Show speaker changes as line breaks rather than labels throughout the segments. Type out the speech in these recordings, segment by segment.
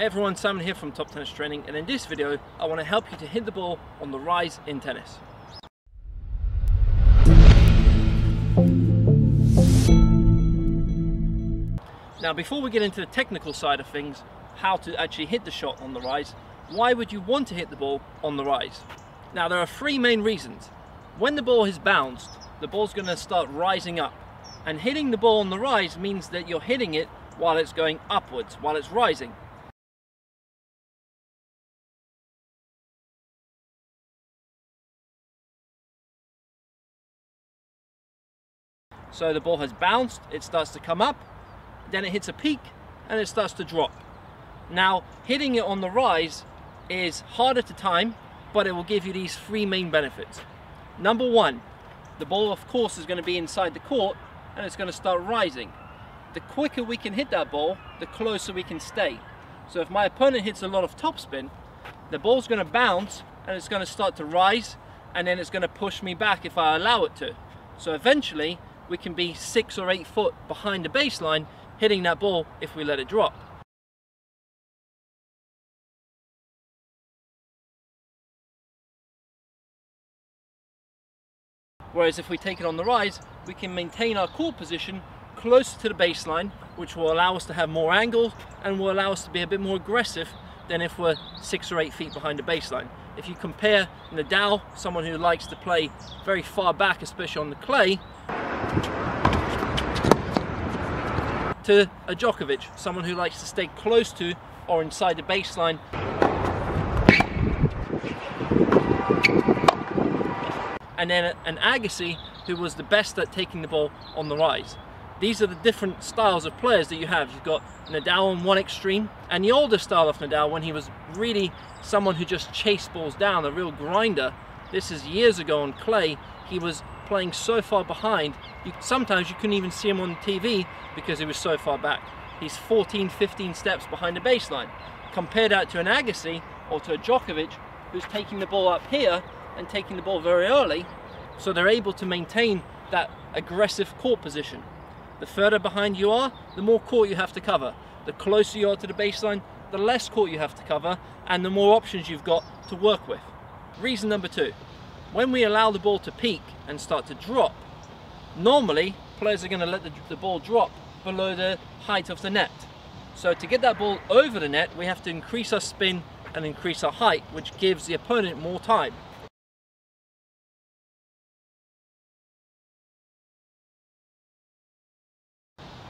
everyone, Simon here from Top Tennis Training, and in this video I want to help you to hit the ball on the rise in tennis. Now before we get into the technical side of things, how to actually hit the shot on the rise, why would you want to hit the ball on the rise? Now there are three main reasons. When the ball has bounced, the ball's going to start rising up, and hitting the ball on the rise means that you're hitting it while it's going upwards, while it's rising. So the ball has bounced, it starts to come up, then it hits a peak and it starts to drop. Now hitting it on the rise is harder to time, but it will give you these three main benefits. Number one, the ball of course is going to be inside the court and it's going to start rising. The quicker we can hit that ball, the closer we can stay. So if my opponent hits a lot of topspin, the ball's going to bounce and it's going to start to rise, and then it's going to push me back if I allow it to. So eventually we can be 6 or 8 foot behind the baseline hitting that ball if we let it drop. Whereas if we take it on the rise, we can maintain our court position closer to the baseline, which will allow us to have more angles and will allow us to be a bit more aggressive than if we're 6 or 8 feet behind the baseline. If you compare Nadal, someone who likes to play very far back, especially on the clay, to a Djokovic, someone who likes to stay close to or inside the baseline, and then an Agassi who was the best at taking the ball on the rise. These are the different styles of players that you have. You've got Nadal on one extreme, and the older style of Nadal, when he was really someone who just chased balls down, a real grinder. This is years ago on clay. He was playing so far behind, sometimes you couldn't even see him on TV because he was so far back. He's 14, 15 steps behind the baseline. Compare that to an Agassi or to a Djokovic who's taking the ball up here and taking the ball very early, so they're able to maintain that aggressive court position. The further behind you are, the more court you have to cover. The closer you are to the baseline, the less court you have to cover, and the more options you've got to work with. Reason number two, when we allow the ball to peak and start to drop, normally players are going to let the ball drop below the height of the net. So to get that ball over the net, we have to increase our spin and increase our height, which gives the opponent more time.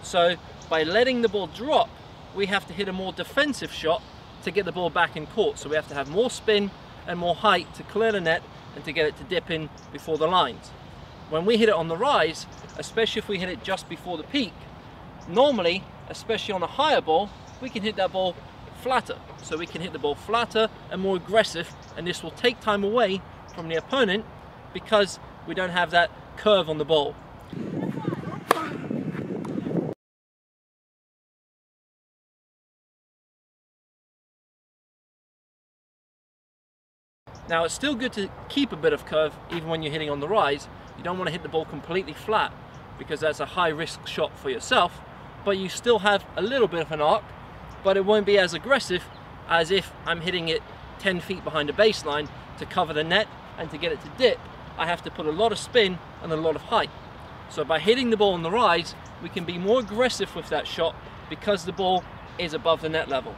So by letting the ball drop, we have to hit a more defensive shot to get the ball back in court. So we have to have more spin and more height to clear the net and to get it to dip in before the lines. When we hit it on the rise, especially if we hit it just before the peak, normally, especially on a higher ball, we can hit that ball flatter. So we can hit the ball flatter and more aggressive, and this will take time away from the opponent because we don't have that curve on the ball. Now it's still good to keep a bit of curve even when you're hitting on the rise. You don't want to hit the ball completely flat because that's a high risk shot for yourself, but you still have a little bit of an arc, but it won't be as aggressive as if I'm hitting it 10 feet behind the baseline to cover the net, and to get it to dip, I have to put a lot of spin and a lot of height. So by hitting the ball on the rise, we can be more aggressive with that shot because the ball is above the net level.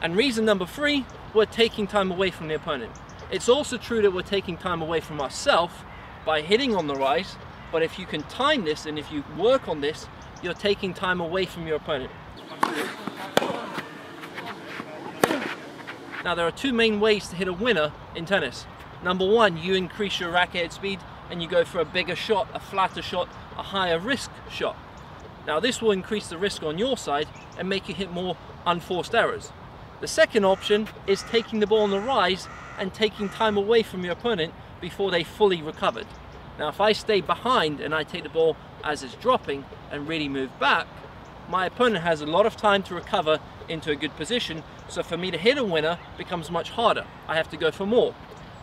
And reason number three, we're taking time away from the opponent. It's also true that we're taking time away from ourselves by hitting on the rise, but if you can time this and if you work on this, you're taking time away from your opponent. Now there are two main ways to hit a winner in tennis. Number one, you increase your racket head speed and you go for a bigger shot, a flatter shot, a higher risk shot. Now this will increase the risk on your side and make you hit more unforced errors. The second option is taking the ball on the rise and taking time away from your opponent before they fully recovered. Now if I stay behind and I take the ball as it's dropping and really move back, my opponent has a lot of time to recover into a good position, so for me to hit a winner becomes much harder. I have to go for more.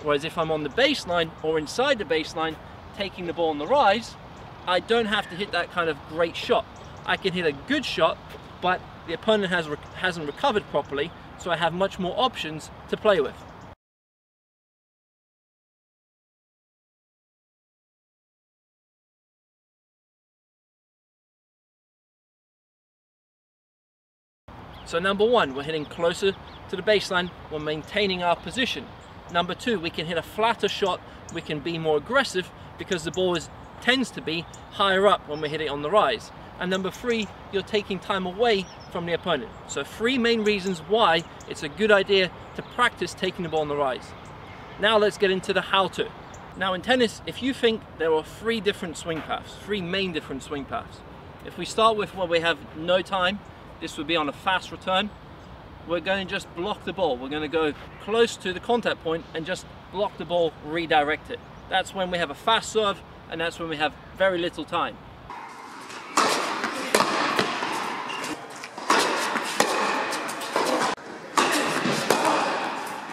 Whereas if I'm on the baseline or inside the baseline taking the ball on the rise, I don't have to hit that kind of great shot. I can hit a good shot, but the opponent hasn't recovered properly, so I have much more options to play with. So number one, we're hitting closer to the baseline, we're maintaining our position. Number two, we can hit a flatter shot, we can be more aggressive because the ball tends to be higher up when we hit it on the rise. And number three, you're taking time away from the opponent. So 3 main reasons why it's a good idea to practice taking the ball on the rise. Now let's get into the how-to. Now in tennis, if you think there are 3 different swing paths, 3 main different swing paths. If we start with where we have no time, this would be on a fast return. We're going to just block the ball. We're going to go close to the contact point and just block the ball, redirect it. That's when we have a fast serve, and that's when we have very little time.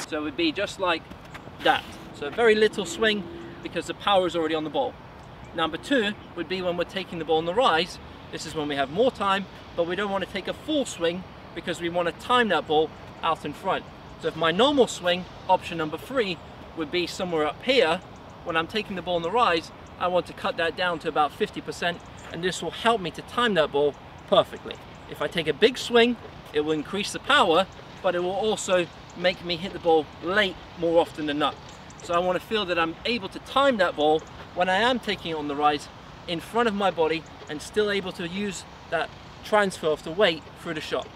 So it would be just like that. So very little swing because the power is already on the ball. Number 2 would be when we're taking the ball on the rise. This is when we have more time, but we don't want to take a full swing because we want to time that ball out in front. So if my normal swing, option number 3, would be somewhere up here, when I'm taking the ball on the rise, I want to cut that down to about 50%, and this will help me to time that ball perfectly. If I take a big swing, it will increase the power, but it will also make me hit the ball late more often than not. So I want to feel that I'm able to time that ball when I am taking it on the rise in front of my body and still able to use that transfer of the weight through the shot.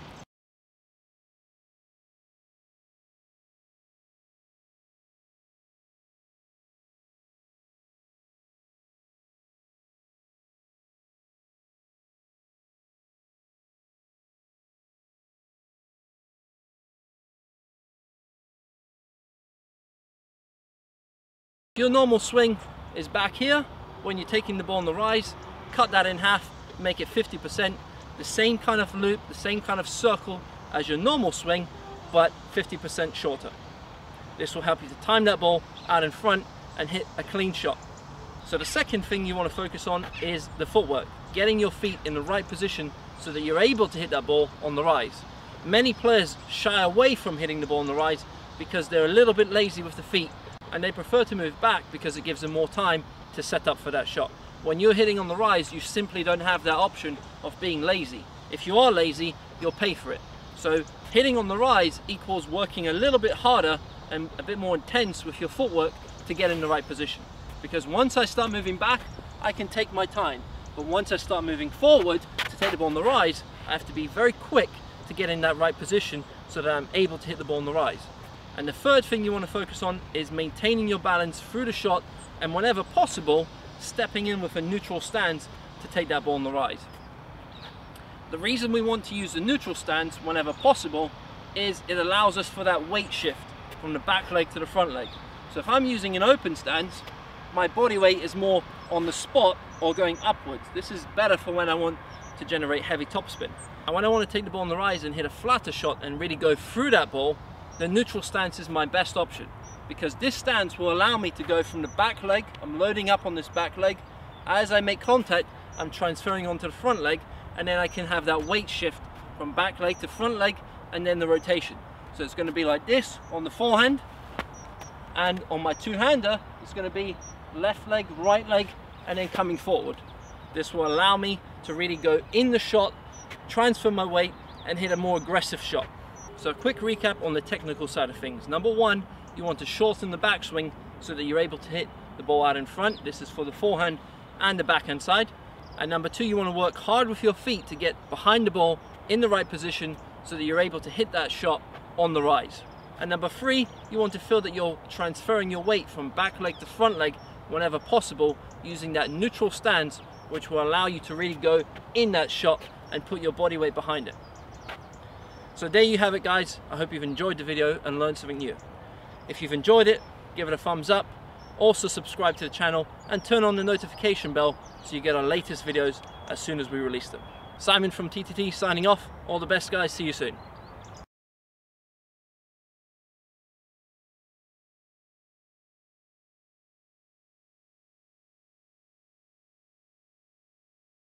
If your normal swing is back here, when you're taking the ball on the rise, cut that in half, make it 50%, the same kind of loop, the same kind of circle as your normal swing, but 50% shorter. This will help you to time that ball out in front and hit a clean shot. So the second thing you want to focus on is the footwork, getting your feet in the right position so that you're able to hit that ball on the rise. Many players shy away from hitting the ball on the rise because they're a little bit lazy with the feet, and they prefer to move back because it gives them more time to set up for that shot. When you're hitting on the rise, you simply don't have that option of being lazy. If you are lazy, you'll pay for it. So hitting on the rise equals working a little bit harder and a bit more intense with your footwork to get in the right position. Because once I start moving back, I can take my time. But once I start moving forward to take the ball on the rise, I have to be very quick to get in that right position so that I'm able to hit the ball on the rise. And the third thing you want to focus on is maintaining your balance through the shot, and whenever possible, stepping in with a neutral stance to take that ball on the rise. The reason we want to use the neutral stance whenever possible is it allows us for that weight shift from the back leg to the front leg. So if I'm using an open stance, my body weight is more on the spot or going upwards. This is better for when I want to generate heavy topspin. And when I want to take the ball on the rise and hit a flatter shot and really go through that ball, the neutral stance is my best option, because this stance will allow me to go from the back leg. I'm loading up on this back leg. As I make contact, I'm transferring onto the front leg, and then I can have that weight shift from back leg to front leg, and then the rotation. So it's going to be like this on the forehand, and on my two-hander, it's going to be left leg, right leg, and then coming forward. This will allow me to really go in the shot, transfer my weight, and hit a more aggressive shot. So a quick recap on the technical side of things. Number 1, you want to shorten the backswing so that you're able to hit the ball out in front. This is for the forehand and the backhand side. And number 2, you want to work hard with your feet to get behind the ball in the right position so that you're able to hit that shot on the rise. And number 3, you want to feel that you're transferring your weight from back leg to front leg whenever possible, using that neutral stance, which will allow you to really go in that shot and put your body weight behind it. So there you have it, guys. I hope you've enjoyed the video and learned something new. If you've enjoyed it, give it a thumbs up. Also subscribe to the channel and turn on the notification bell so you get our latest videos as soon as we release them. Simon from TTT signing off. All the best, guys. See you soon.